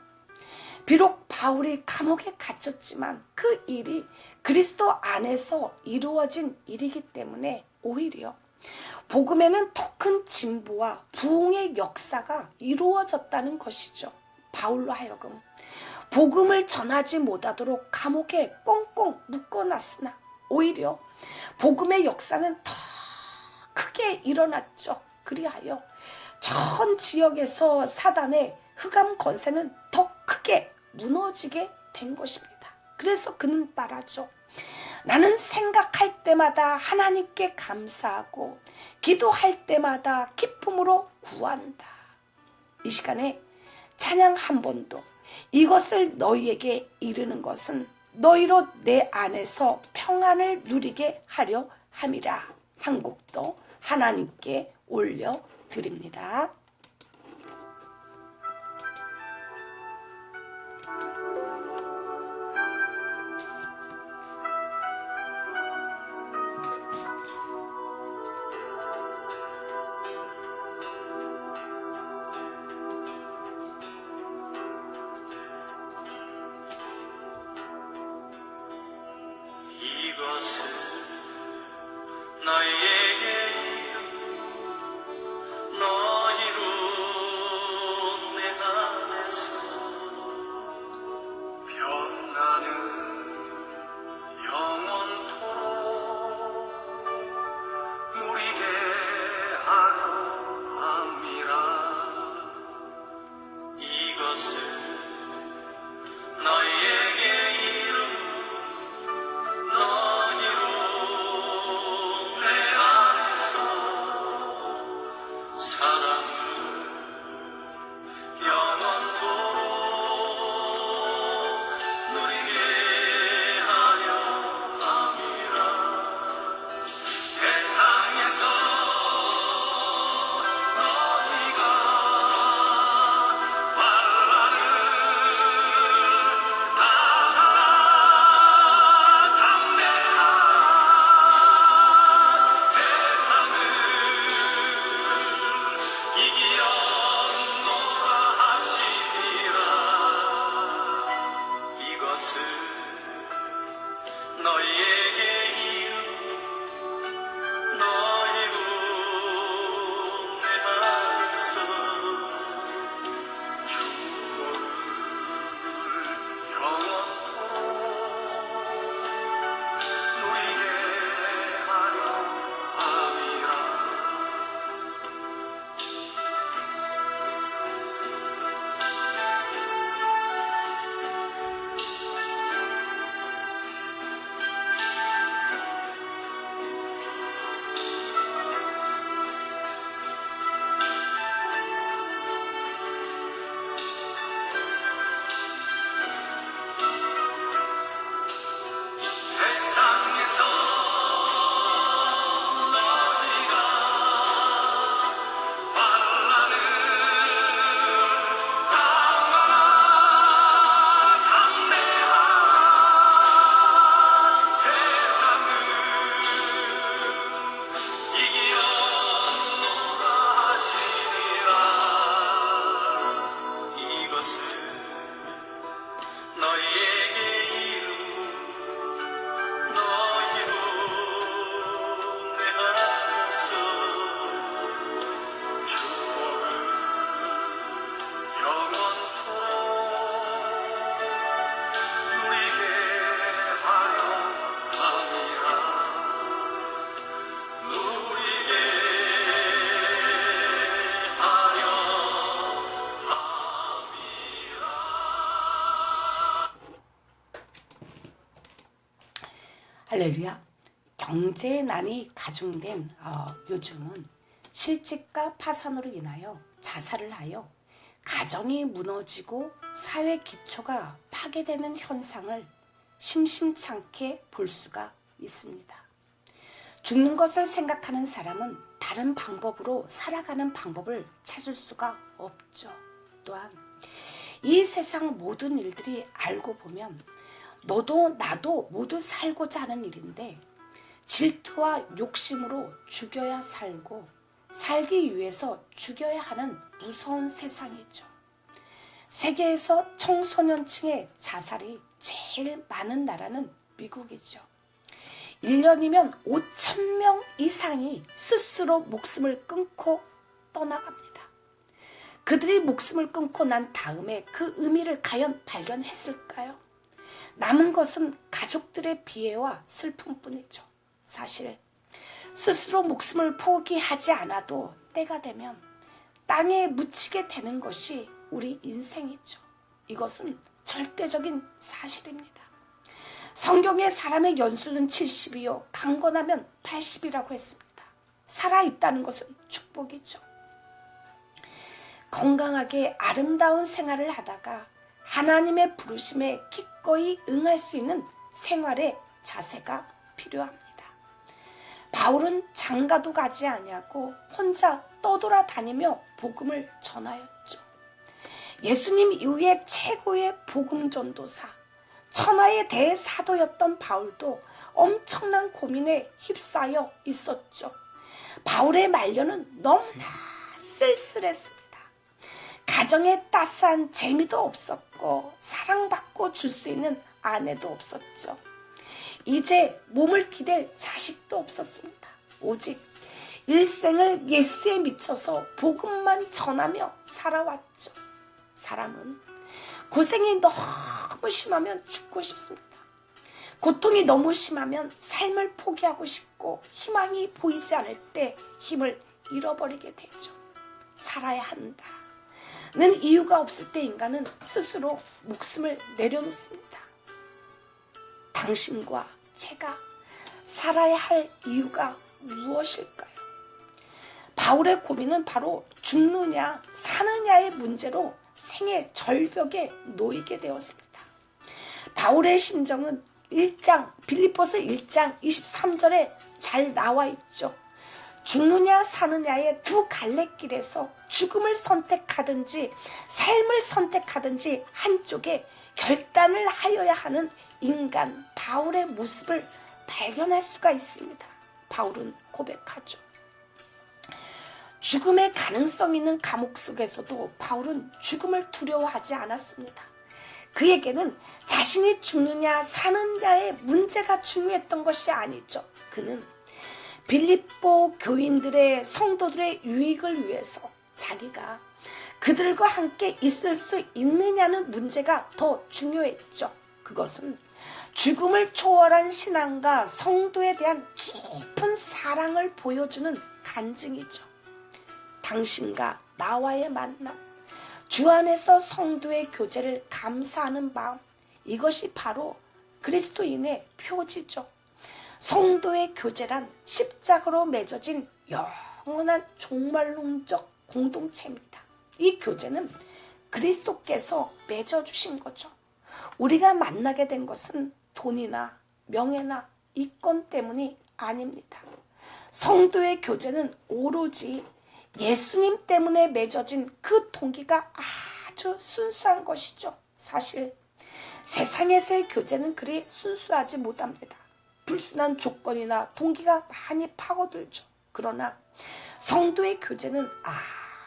비록 바울이 감옥에 갇혔지만 그 일이 그리스도 안에서 이루어진 일이기 때문에 오히려 복음에는 더 큰 진보와 부흥의 역사가 이루어졌다는 것이죠. 바울로 하여금 복음을 전하지 못하도록 감옥에 꽁꽁 묶어놨으나 오히려 복음의 역사는 더 크게 일어났죠. 그리하여 전 지역에서 사단의 흑암 권세는 더 크게 무너지게 된 것입니다. 그래서 그는 말하죠. 나는 생각할 때마다 하나님께 감사하고 기도할 때마다 기쁨으로 구한다. 이 시간에 찬양 한 번도 이것을 너희에게 이르는 것은 너희로 내 안에서 평안을 누리게 하려 함이라. 한 곡도 하나님께 올려드립니다. 이것은 너희에게 너희로 내 안에서 평안을 영원토록 누리게 하려 함이라. 이것은 너희에게 이름 너희로 내 할렐루야. 경제의 난이 가중된 요즘은 실직과 파산으로 인하여 자살을 하여 가정이 무너지고 사회 기초가 파괴되는 현상을 심심찮게 볼 수가 있습니다. 죽는 것을 생각하는 사람은 다른 방법으로 살아가는 방법을 찾을 수가 없죠. 또한 이 세상 모든 일들이 알고 보면 너도 나도 모두 살고자 하는 일인데 질투와 욕심으로 죽여야 살고 살기 위해서 죽여야 하는 무서운 세상이죠. 세계에서 청소년층의 자살이 제일 많은 나라는 미국이죠. 1년이면 5,000명 이상이 스스로 목숨을 끊고 떠나갑니다. 그들이 목숨을 끊고 난 다음에 그 의미를 과연 발견했을까요? 남은 것은 가족들의 비애와 슬픔뿐이죠. 사실 스스로 목숨을 포기하지 않아도 때가 되면 땅에 묻히게 되는 것이 우리 인생이죠. 이것은 절대적인 사실입니다. 성경에 사람의 연수는 70이요 강건하면 80이라고 했습니다. 살아있다는 것은 축복이죠. 건강하게 아름다운 생활을 하다가 하나님의 부르심에 기꺼이 응할 수 있는 생활의 자세가 필요합니다. 바울은 장가도 가지 아니하고 혼자 떠돌아다니며 복음을 전하였죠. 예수님 이후에 최고의 복음 전도사, 천하의 대사도였던 바울도 엄청난 고민에 휩싸여 있었죠. 바울의 말년은 너무나 쓸쓸했습니다. 가정에 따스한 재미도 없었고 사랑받고 줄 수 있는 아내도 없었죠. 이제 몸을 기댈 자식도 없었습니다. 오직 일생을 예수에 미쳐서 복음만 전하며 살아왔죠. 사람은 고생이 너무 심하면 죽고 싶습니다. 고통이 너무 심하면 삶을 포기하고 싶고 희망이 보이지 않을 때 힘을 잃어버리게 되죠. 살아야 한다는 이유가 없을 때 인간은 스스로 목숨을 내려놓습니다. 당신과 제가 살아야 할 이유가 무엇일까요? 바울의 고민은 바로 죽느냐 사느냐의 문제로 생의 절벽에 놓이게 되었습니다. 바울의 심정은 빌립보서 1장 23절에 잘 나와 있죠. 죽느냐 사느냐의 두 갈래길에서 죽음을 선택하든지 삶을 선택하든지 한쪽에 결단을 하여야 하는 인간 바울의 모습을 발견할 수가 있습니다. 바울은 고백하죠. 죽음의 가능성 있는 감옥 속에서도 바울은 죽음을 두려워하지 않았습니다. 그에게는 자신이 죽느냐 사느냐의 문제가 중요했던 것이 아니죠. 그는 빌립보 교인들의 성도들의 유익을 위해서 자기가 그들과 함께 있을 수 있느냐는 문제가 더 중요했죠. 그것은 죽음을 초월한 신앙과 성도에 대한 깊은 사랑을 보여주는 간증이죠. 당신과 나와의 만남, 주 안에서 성도의 교제를 감사하는 마음, 이것이 바로 그리스도인의 표지죠. 성도의 교제란 십자가로 맺어진 영원한 종말론적 공동체입니다. 이 교제는 그리스도께서 맺어주신 거죠. 우리가 만나게 된 것은 돈이나 명예나 이권 때문이 아닙니다. 성도의 교제는 오로지 예수님 때문에 맺어진 그 동기가 아주 순수한 것이죠. 사실 세상에서의 교제는 그리 순수하지 못합니다. 불순한 조건이나 동기가 많이 파고들죠. 그러나 성도의 교제는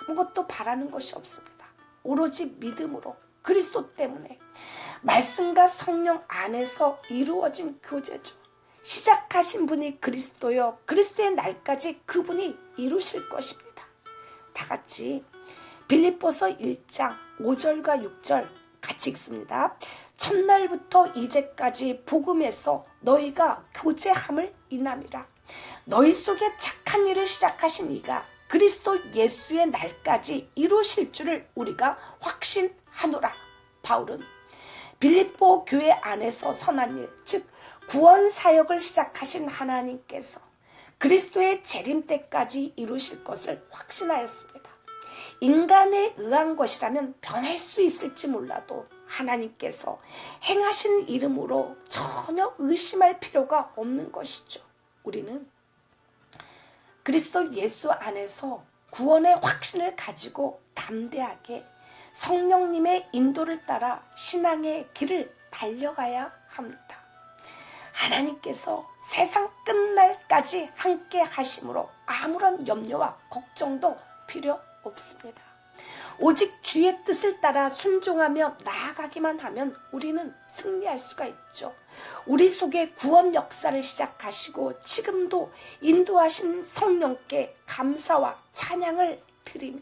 아무것도 바라는 것이 없습니다. 오로지 믿음으로 그리스도 때문에 말씀과 성령 안에서 이루어진 교제죠. 시작하신 분이 그리스도요, 그리스도의 날까지 그분이 이루실 것입니다. 다 같이 빌립보서 1장 5절과 6절 같이 읽습니다. 첫날부터 이제까지 복음에서 너희가 교제함을 인함이라. 너희 속에 착한 일을 시작하신 이가 그리스도 예수의 날까지 이루실 줄을 우리가 확신하노라. 바울은 빌립보 교회 안에서 선한 일, 즉 구원 사역을 시작하신 하나님께서 그리스도의 재림 때까지 이루실 것을 확신하였습니다. 인간에 의한 것이라면 변할 수 있을지 몰라도 하나님께서 행하신 이름으로 전혀 의심할 필요가 없는 것이죠. 우리는 그리스도 예수 안에서 구원의 확신을 가지고 담대하게 성령님의 인도를 따라 신앙의 길을 달려가야 합니다. 하나님께서 세상 끝날까지 함께 하심으로 아무런 염려와 걱정도 필요 없습니다. 오직 주의 뜻을 따라 순종하며 나아가기만 하면 우리는 승리할 수가 있죠. 우리 속에 구원 역사를 시작하시고 지금도 인도하신 성령께 감사와 찬양을 드리며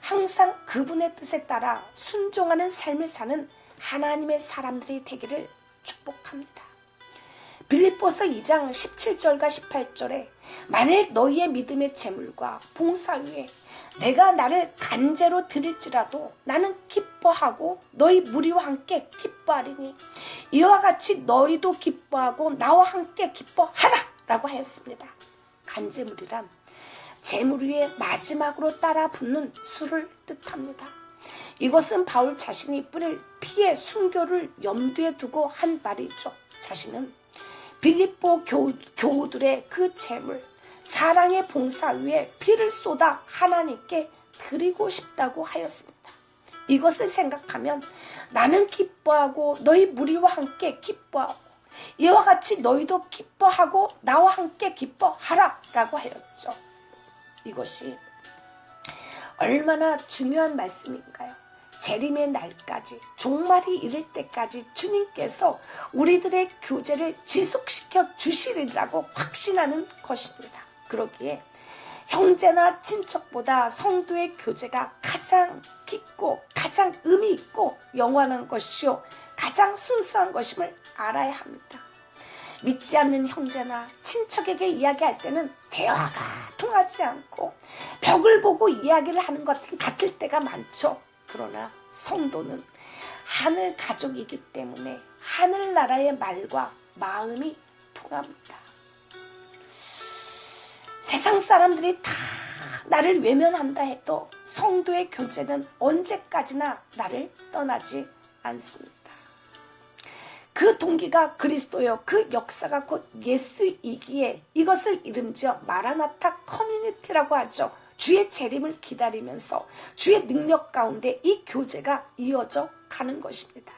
항상 그분의 뜻에 따라 순종하는 삶을 사는 하나님의 사람들이 되기를 축복합니다. 빌립보서 2장 17절과 18절에 만일 너희의 믿음의 재물과 봉사 위에 내가 나를 간제로 드릴지라도 나는 기뻐하고 너희 무리와 함께 기뻐하리니 이와 같이 너희도 기뻐하고 나와 함께 기뻐하라 라고 하였습니다. 간제물이란 재물 위에 마지막으로 따라 붙는 수를 뜻합니다. 이것은 바울 자신이 뿌릴 피의 순교를 염두에 두고 한 말이죠. 자신은 빌립보 교우들의 그 재물, 사랑의 봉사 위에 피를 쏟아 하나님께 드리고 싶다고 하였습니다. 이것을 생각하면 나는 기뻐하고 너희 무리와 함께 기뻐하고 이와 같이 너희도 기뻐하고 나와 함께 기뻐하라 라고 하였죠. 이것이 얼마나 중요한 말씀인가요? 재림의 날까지 종말이 이를 때까지 주님께서 우리들의 교제를 지속시켜 주시리라고 확신하는 것입니다. 그러기에 형제나 친척보다 성도의 교제가 가장 깊고 가장 의미 있고 영원한 것이요 가장 순수한 것임을 알아야 합니다. 믿지 않는 형제나 친척에게 이야기할 때는 대화가 통하지 않고 벽을 보고 이야기를 하는 것 같을 때가 많죠. 그러나 성도는 하늘 가족이기 때문에 하늘나라의 말과 마음이 통합니다. 세상 사람들이 다 나를 외면한다 해도 성도의 교제는 언제까지나 나를 떠나지 않습니다. 그 동기가 그리스도요, 그 역사가 곧 예수이기에 이것을 이름지어 마라나타 커뮤니티라고 하죠. 주의 재림을 기다리면서 주의 능력 가운데 이 교제가 이어져 가는 것입니다.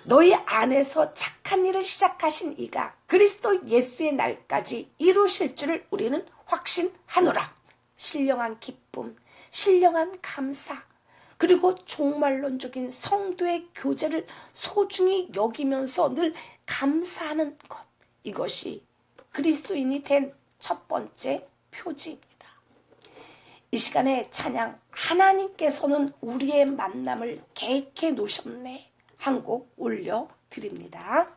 너희 안에서 착한 일을 시작하신 이가 그리스도 예수의 날까지 이루실 줄을 우리는 확신하노라. 신령한 기쁨, 신령한 감사, 그리고 종말론적인 성도의 교제를 소중히 여기면서 늘 감사하는 것, 이것이 그리스도인이 된 첫 번째 표지입니다. 이 시간에 찬양, 하나님께서는 우리의 만남을 계획해 놓으셨네 한 곡 올려드립니다.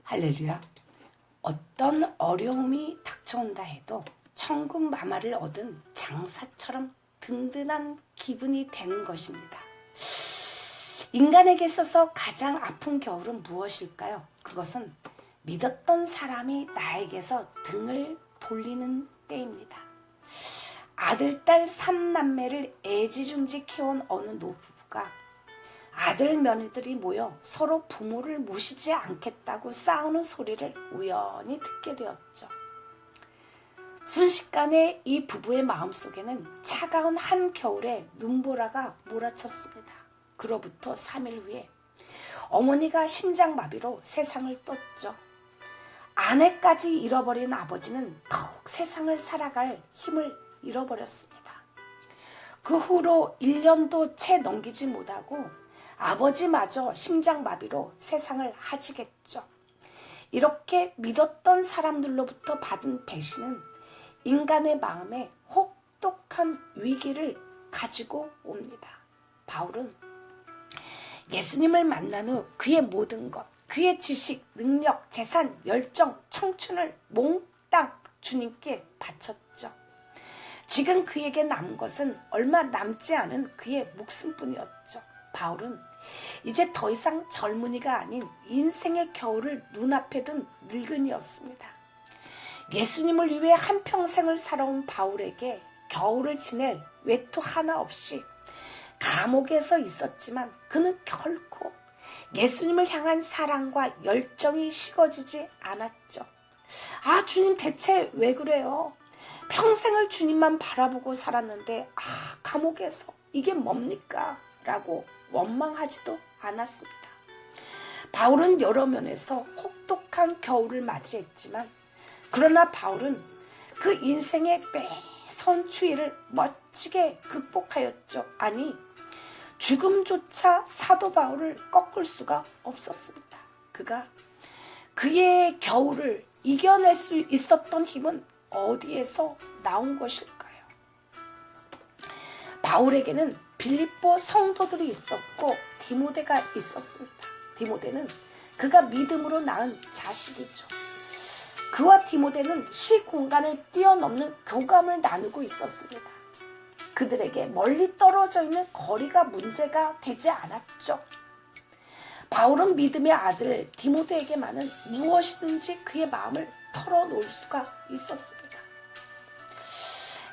할렐루야. 어떤 어려움이 닥쳐온다 해도 천국 마마를 얻은 장사처럼 든든한 기분이 되는 것입니다. 인간에게 있어서 가장 아픈 겨울은 무엇일까요? 그것은 믿었던 사람이 나에게서 등을 돌리는 때입니다. 아들, 딸 3남매를 애지중지 키워온 어느 노부부가 아들, 며느리들이 모여 서로 부모를 모시지 않겠다고 싸우는 소리를 우연히 듣게 되었죠. 순식간에 이 부부의 마음속에는 차가운 한겨울에 눈보라가 몰아쳤습니다. 그로부터 3일 후에 어머니가 심장마비로 세상을 떴죠. 아내까지 잃어버린 아버지는 더욱 세상을 살아갈 힘을 잃어버렸습니다. 그 후로 1년도 채 넘기지 못하고 아버지마저 심장마비로 세상을 하지겠죠. 이렇게 믿었던 사람들로부터 받은 배신은 인간의 마음에 혹독한 위기를 가지고 옵니다. 바울은 예수님을 만난 후 그의 모든 것, 그의 지식, 능력, 재산, 열정, 청춘을 몽땅 주님께 바쳤죠. 지금 그에게 남은 것은 얼마 남지 않은 그의 목숨뿐이었죠. 바울은 이제 더 이상 젊은이가 아닌 인생의 겨울을 눈앞에 둔 늙은이였습니다. 예수님을 위해 한평생을 살아온 바울에게 겨울을 지낼 외투 하나 없이 감옥에서 있었지만 그는 결코 예수님을 향한 사랑과 열정이 식어지지 않았죠. 아, 주님 대체 왜 그래요? 평생을 주님만 바라보고 살았는데 감옥에서 이게 뭡니까? 라고 원망하지도 않았습니다. 바울은 여러 면에서 혹독한 겨울을 맞이했지만 그러나 바울은 그 인생의 매서운 추위를 멋지게 극복하였죠. 아니, 죽음조차 사도 바울을 꺾을 수가 없었습니다. 그가 그의 겨울을 이겨낼 수 있었던 힘은 어디에서 나온 것일까요? 바울에게는 빌립보 성도들이 있었고 디모데가 있었습니다. 디모데는 그가 믿음으로 낳은 자식이죠. 그와 디모데는 시공간을 뛰어넘는 교감을 나누고 있었습니다. 그들에게 멀리 떨어져 있는 거리가 문제가 되지 않았죠. 바울은 믿음의 아들 디모데에게만은 무엇이든지 그의 마음을 털어놓을 수가 있었습니다.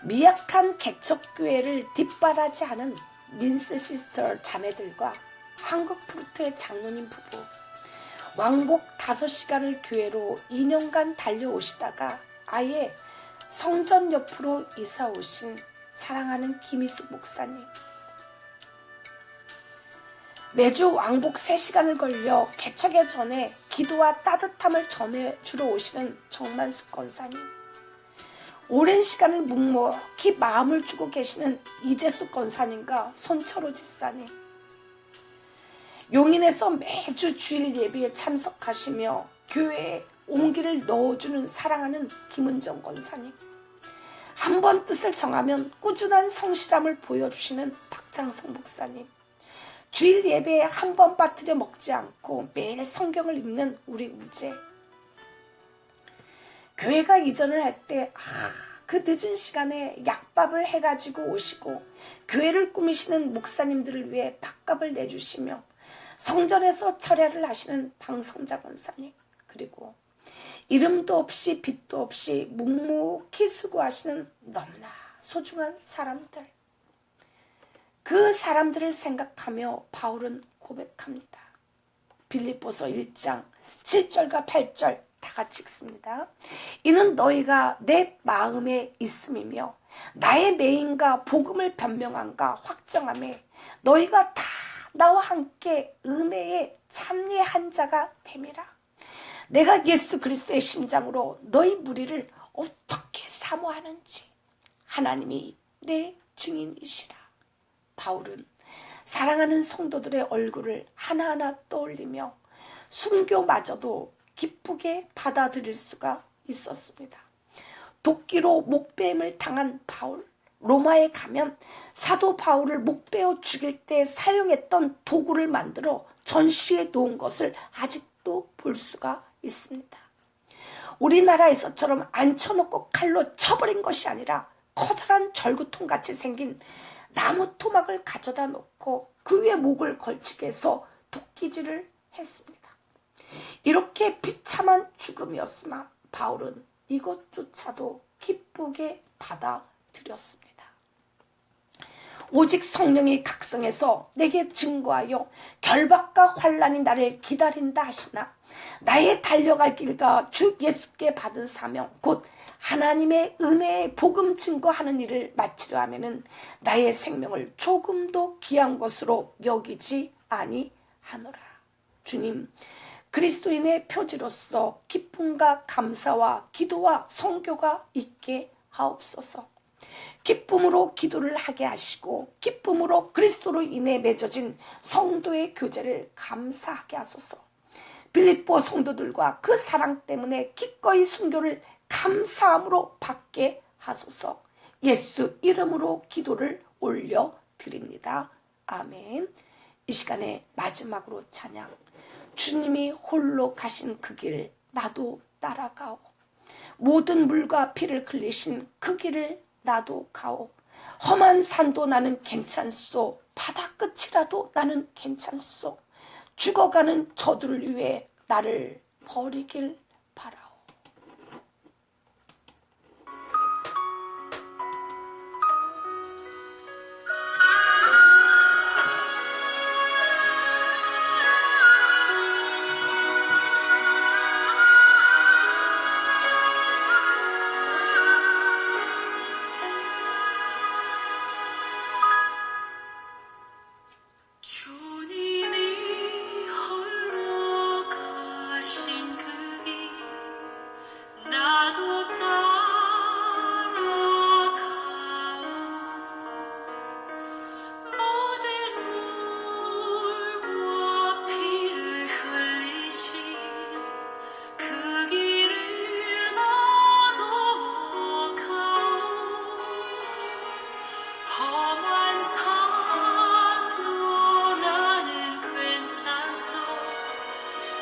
미약한 개척교회를 뒷바라지 하는 민스 시스터 자매들과 한국 프루트의 장로님 부부, 왕복 5시간을 교회로 2년간 달려오시다가 아예 성전 옆으로 이사 오신 사랑하는 김희수 목사님, 매주 왕복 3시간을 걸려 개척에 전에 기도와 따뜻함을 전해주러 오시는 정만수 권사님, 오랜 시간을 묵묵히 마음을 주고 계시는 이재수 권사님과 손철호 집사님, 용인에서 매주 주일 예배에 참석하시며 교회에 온기를 넣어주는 사랑하는 김은정 권사님, 한 번 뜻을 정하면 꾸준한 성실함을 보여주시는 박장성 목사님, 주일 예배에 한 번 빠뜨려 먹지 않고 매일 성경을 읽는 우리 우재, 교회가 이전을 할 때 그 늦은 시간에 약밥을 해가지고 오시고 교회를 꾸미시는 목사님들을 위해 밥값을 내주시며 성전에서 철야를 하시는 방성자 권사님, 그리고 이름도 없이 빛도 없이 묵묵히 수고하시는 너무나 소중한 사람들, 그 사람들을 생각하며 바울은 고백합니다. 빌립보서 1장 7절과 8절 다 같이 읽습니다. 이는 너희가 내 마음에 있음이며 나의 매인과 복음을 변명함과 확정함에 너희가 다 나와 함께 은혜에 참여한 자가 됨이라. 내가 예수 그리스도의 심장으로 너희 무리를 어떻게 사모하는지 하나님이 내 증인이시라. 바울은 사랑하는 성도들의 얼굴을 하나하나 떠올리며 순교마저도 기쁘게 받아들일 수가 있었습니다. 도끼로 목베임을 당한 바울, 로마에 가면 사도 바울을 목베어 죽일 때 사용했던 도구를 만들어 전시해 놓은 것을 아직도 볼 수가 있습니다. 우리나라에서처럼 앉혀놓고 칼로 쳐버린 것이 아니라 커다란 절구통같이 생긴 나무 토막을 가져다 놓고 그 위에 목을 걸치게 해서 도끼질을 했습니다. 이렇게 비참한 죽음이었으나 바울은 이것조차도 기쁘게 받아들였습니다. 오직 성령이 각성해서 내게 증거하여 결박과 환난이 나를 기다린다 하시나 나의 달려갈 길과 주 예수께 받은 사명 곧 하나님의 은혜의 복음 증거하는 일을 마치려 하면은 나의 생명을 조금도 귀한 것으로 여기지 아니하노라. 주님, 그리스도인의 표지로서 기쁨과 감사와 기도와 성교가 있게 하옵소서. 기쁨으로 기도를 하게 하시고 기쁨으로 그리스도로 인해 맺어진 성도의 교제를 감사하게 하소서. 빌립보 성도들과 그 사랑 때문에 기꺼이 순교를 감사함으로 받게 하소서. 예수 이름으로 기도를 올려드립니다. 아멘. 이 시간에 마지막으로 찬양. 주님이 홀로 가신 그 길 나도 따라가오. 모든 물과 피를 흘리신 그 길을 나도 가오. 험한 산도 나는 괜찮소. 바다 끝이라도 나는 괜찮소. 죽어가는 저들을 위해 나를 버리길 바라오. 주님이 홀로 가신 그 길 나도 따라가오. 모든 물과 피를 흘리신 그 길을 나도 가오. 험한 산도 나는 괜찮소.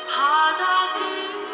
바다 끝